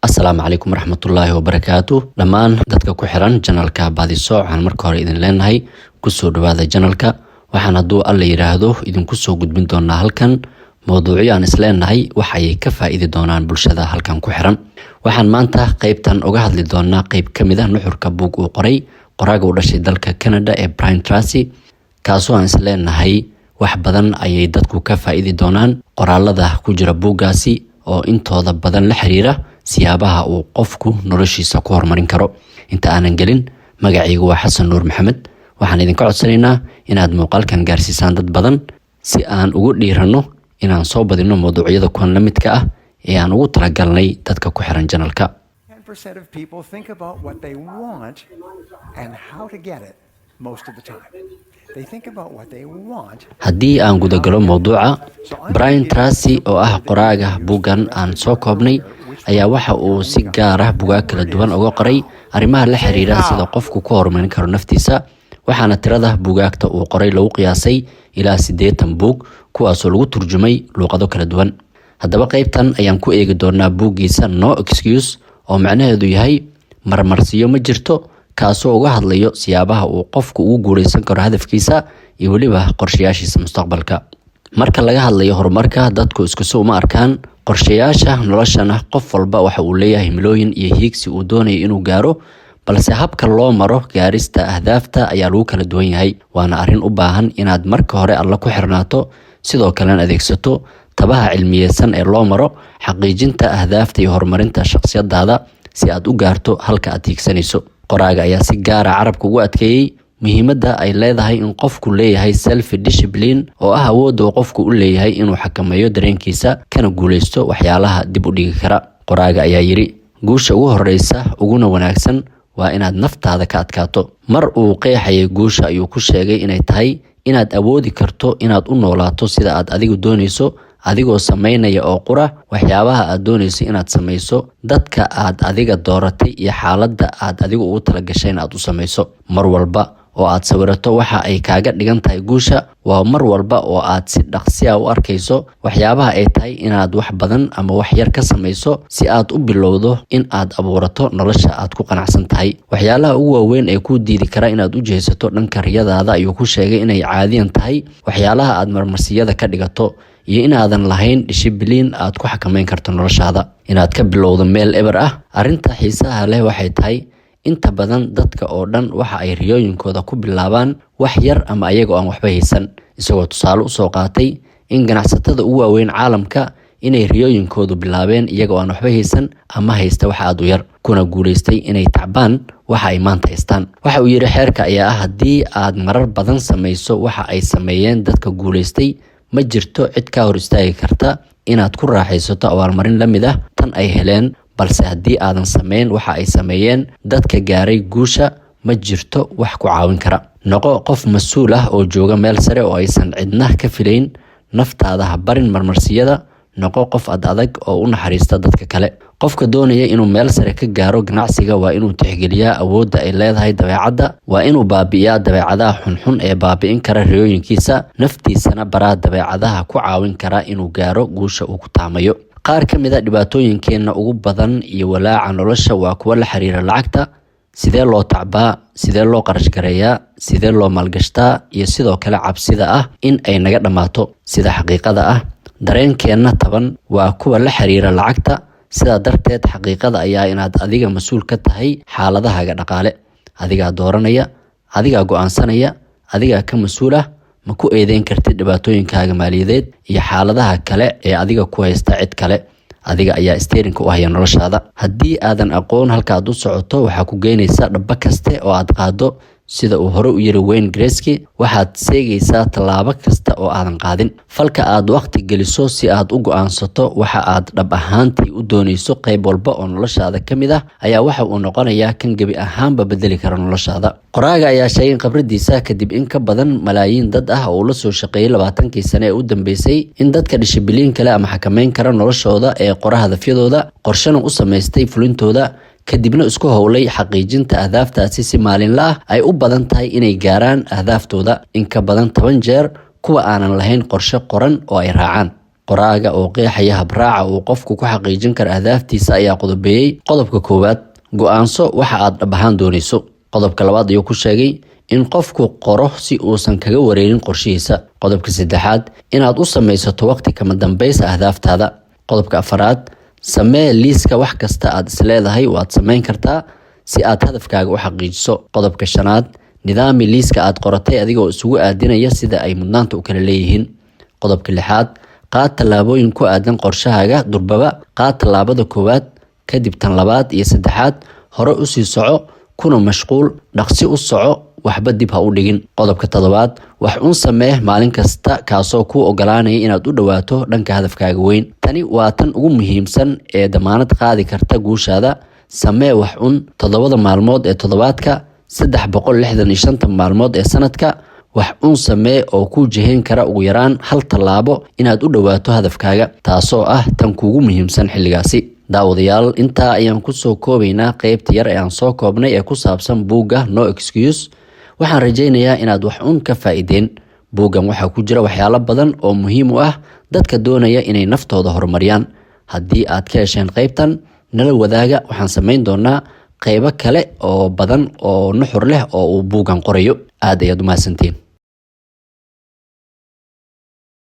Asalaamu calaykum waraxmatullaahi wabarakaatuh. Dhammaan dadka ku xiran channelka Baadiso waxaan marka hore idin leenahay ku soo dhawaada channelka. Waxaan hadduu alla yiraahdo idinku soo gudbin doonaa halkan mowduucyo aan isleenahay waxa ay ka faa'iidi doonaan bulshada halkan ku xiran. Waxaan maanta qaybtan uga hadli doonaa qayb ka mid ah nuxurka buug uu qoray qoraaga u dhashay dalka Canada ee Brian Tracy, kaasoo aan isleenahay wax badan ayay dadku ka faa'iidi doonaan qoraalada ku jira buuggaasi oo intooda badan la xiriira siyaabaha uu qofku noloshiisa ku horumarin karo. Inta aanan gelin, magacaygu waa Xasan Nuur Maxamed. Waxaan idinka codsanaynaa inaad muuqaalkan gaarsiisaan dad badan si aan ugu dhiirano inaan soo badino mowduucyada kuwan la midka ah ee aan ugu talagalnay dadka ku xiran channelka. 10% of people think about what they want and how to get it most of the time. They think about what they want. Haddii aan gudagalo mowduuca, Brian Tracy oo ah qoraaga buuggan aan soo koobnay ayaa waxa uu si gaar ah buugaag kala duwan uga qoray arrimaha la xiriira sida qofku ku horumarin karo naftiisa. Waxaana tirada buugaagta uu qoray lagu qiyaasay ilaa 80 buug kuwaasoo lagu turjumay luqado kala duwan. Haddaba qaybtan ayaan ku eegi doonaa buuggiisa No Excuse oo macnaheedu yahay marmarsiyo ma jirto, kaasoo uga hadlayo siyaabaha uu qofku ugu guuleysan karo hadafkiisa iyo weliba qorshayaashiisa mustaqbalka. Marka laga hadlayo horumarka, dadku isku soo uma arkaan qorshayaasha noloshana. Qof walba waxa uu leeyahay milooyin iyo hiigsi uu doonayo inuu gaaro, balse habka loo maro gaarista ahdaafta ayaa lagu kala duwan yahay. Waana arrin u baahan inaad marka hore alla ku xirnaato, sidoo kalena adeegsato tabaha cilmiyeysan ee loo maro xaqiijinta ahdaafta iyo horumarinta shakhsiyadaada si aad u gaarto halka aad hiigsanayso. Qoraaga ayaa si gaar ah carabka ugu adkeeyay muhiimadda ay leedahay in qofku leeyahay self discipline oo ah awoodda uu qofku u leeyahay inuu xakameeyo dareenkiisa kana guuleysto waxyaalaha dib u dhigi kara. Qoraaga ayaa yiri, guusha ugu horeysa uguna wanaagsan waa inaad naftaada ka adkaato. Mar uu qeexayay guusha ayuu ku sheegay inay tahay inaad awoodi karto inaad u noolaato sida aad adigu doonayso, adigoo sameynaya oo qura waxyaabaha aad doonayso inaad sameyso, dadka aad adiga dooratay iyo xaaladda aad adigu ugu talagashay inaad u sameyso. Mar walba oo aad sawirato waxa ay kaaga dhigan tahay guusha, waa mar walba oo aad si dhaqsi ah u arkayso waxyaabaha ay tahay inaad wax badan ama wax yar ka sameyso si aad u bilowdo in aad abuurato nolosha aad ku qanacsan tahay. Waxyaalaha ugu waaweyn ee ku diidi kara inaad u jeesato dhanka riyadaada ayuu ku sheegay inay caadiyan tahay waxyaalaha aad marmarsiyada ka dhigato iyo inaadan lahayn dishibiliin aad ku xakameyn karto noloshaada. Inaad ka bilowdo meel eber ah. Arrinta xiisaha leh waxay tahay inta badan dadka oo dhan waxa ay riyooyinkooda ku bilaabaan wax yar ama ayagoo aan waxba haysan, isagoo tusaale u soo qaatay in ganacsatada ugu waaweyn caalamka inay riyooyinkoodu bilaabeen iyagoo aan waxba haysan ama haysta wax aad u yar, kuna guuleystay inay tacbaan waxa ay maanta haystaan. Waxa uu yiri, xeerka ayaa ah haddii aad marar badan sameyso waxa ay sameeyeen dadka guuleystay, ma jirto cid ka hor istaagi karta inaad ku raaxaysato abaalmarin la mid ah tan ay heleen. Balse haddii aadan sameyn waxa ay sameeyeen dadka gaaray guusha, ma jirto wax ku caawin kara. Noqo qof mas'uul ah oo jooga meel sare oo aysan cidna ka filayn. Naftaada ha barin marmarsiyada. Noqo qof adag oo u naxariista dadka kale. Qofka doonaya inuu meel sare ka gaaro ganacsiga waa inuu tixgeliyaa awoodda ay leedahay dabeecadda. Waa inuu baabi'iyaa dabeecadaha xunxun ee baabi'in kara riyooyinkiisa, naftiisana baraa dabeecadaha ku caawin kara inuu gaaro guusha uu ku taamayo. Qaar ka mid ah dhibaatooyinkeena ugu badan iyo walaaca nolosha waa kuwa la xiriira lacagta. Sidee loo tacbaa, sidee loo qarash gareeyaa, sidee loo maalgashtaa, iyo sidoo kale cabsida ah in ay naga dhammaato. Sida xaqiiqada ah, dareenkeena taban waa kuwa la xiriira lacagta. Sidaa darteed, xaqiiqada ayaa inaad adiga mas'uul ka tahay xaaladahaaga dhaqaale. Adigaa dooranaya, adigaa go'aansanaya, adigaa ka mas'uul ah. Ma ku eedeyn kartid dhibaatooyinkaaga maaliyadeed iyo xaaladaha kale ee adiga ku haysta cid kale. Adiga ayaa steerinka u haya noloshaada. Haddii aadan aqoon halka aad u socoto, waxaa ku geynaysaa dhaba kaste oo aad qaado. Sida uu hore u yiri Wayne Gretzky, waxaad seegaysaa tallaabo kasta oo aadan qaadin. Falka aad waqti geliso si aad u go'aansato waxa aad dhab ahaantii u doonayso qayb walba oo noloshaada ka mid ah ayaa waxa uu noqonayaa kan gebi ahaanba bedeli kara noloshaada. Qoraaga ayaa sheegay in khibradiisa kadib in ka badan malaayiin dad ah oo la soo shaqeeyay 20kii sano ee u dambeysay in dadka dishibiliin kale ama xakameyn kara noloshooda ee qoraha hadafyadooda, qorshana u sameystay fulintooda, kadibna isku howlay xaqiijinta ahdaaftaasi si maalinle ah ay u badan tahay inay gaaraan ahdaaftooda in ka badan 10 jeer kuwa aanan lahayn qorshe qoran oo ay raacaan. qoraaga oo qeexaya habraaca uu qofku ku xaqiijin karo ahdaaftiisa ayaa qodobeeyey qodobka koowaad go'aanso waxa aad dhab ahaan doonayso. qodobka labaad ayuu ku sheegay in qofku qoro si uusan kaga wareerin qorshihiisa. qodobka saddexaad inaad u samaysato waqti kama dambaysa ahdaaftaada. qodobka afaraad samee liiska wax kasta aad isleedahay waad samayn kartaa si aad hadafkaaga u xaqiijiso. qodobka shanaad nidaami liiska aad qoratay adigoo isugu aadinaya sida ay mudnaanta u kala leeyihiin. qodobka lixaad qaad tallaabooyin ku aadan qorshahaaga durbaba. qaad tallaabada koowaad kadib tan labaad iyo saddexaad. hore usii soco kuna mashquul. dhaqsi u soco waxba dib ha u dhigin. qodobka toddobaad wax un samee maalin kasta kaasoo kuu ogolaanaya inaad u dhawaato dhanka hadafkaaga weyn. tani waa tan ugu muhiimsan ee damaanad qaadi karta guushaada. samee wax un 7 maalmood ee toddobaadka, 365 maalmood ee sanadka. wax un samee oo kuu jihayn kara ugu yaraan hal tallaabo inaad u dhawaato hadafkaaga, taasoo ah tan kuugu muhiimsan xilligaasi. daawadayaal, intaa ayaan kusoo koobaynaa qeybta yar ee aan soo koobnay ee ku saabsan buugga No Excuse. waxaan rajaynayaa inaad wax un ka faa'iideen. buuggan waxaa ku jira waxyaalo badan oo muhiim u ah dadka doonaya inay naftooda horumariyaan. haddii aad ka hesheen qeybtan, nala wadaaga. waxaan samayn doonaa qeybo kale oo badan oo nuxur leh oo uu buuggan qorayo. aad ayaad u mahadsantiin.